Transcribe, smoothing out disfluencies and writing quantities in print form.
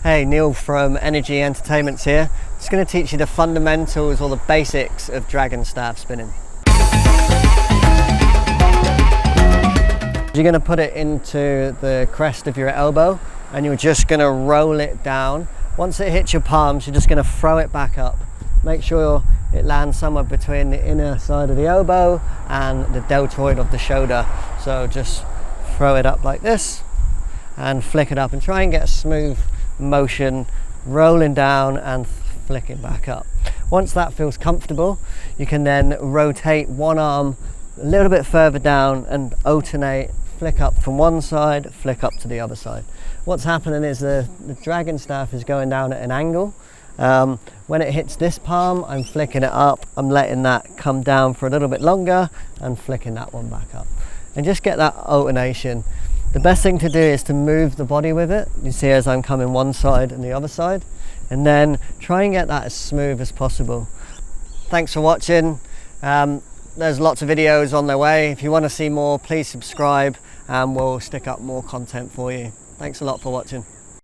Hey, Neil from Energy Entertainments here. Just going to teach you the fundamentals or the basics of dragon staff spinning. You're going to put it into the crest of your elbow and you're just going to roll it down. Once it hits your palms, you're just going to throw it back up. Make sure it lands somewhere between the inner side of the elbow and the deltoid of the shoulder. So just throw it up like this and flick it up and try and get a smooth motion rolling down and flicking back up. Once that feels comfortable, you can then rotate one arm a little bit further down and alternate, flick up from one side, flick up to the other side. What's happening is the dragon staff is going down at an angle. When it hits this palm, I'm flicking it up, I'm letting that come down for a little bit longer and flicking that one back up. And just get that alternation. The best thing to do is to move the body with it. You see as I'm coming one side and the other side, and then try and get that as smooth as possible. Thanks for watching. There's lots of videos on their way. If you want to see more, please subscribe and we'll stick up more content for you. Thanks a lot for watching.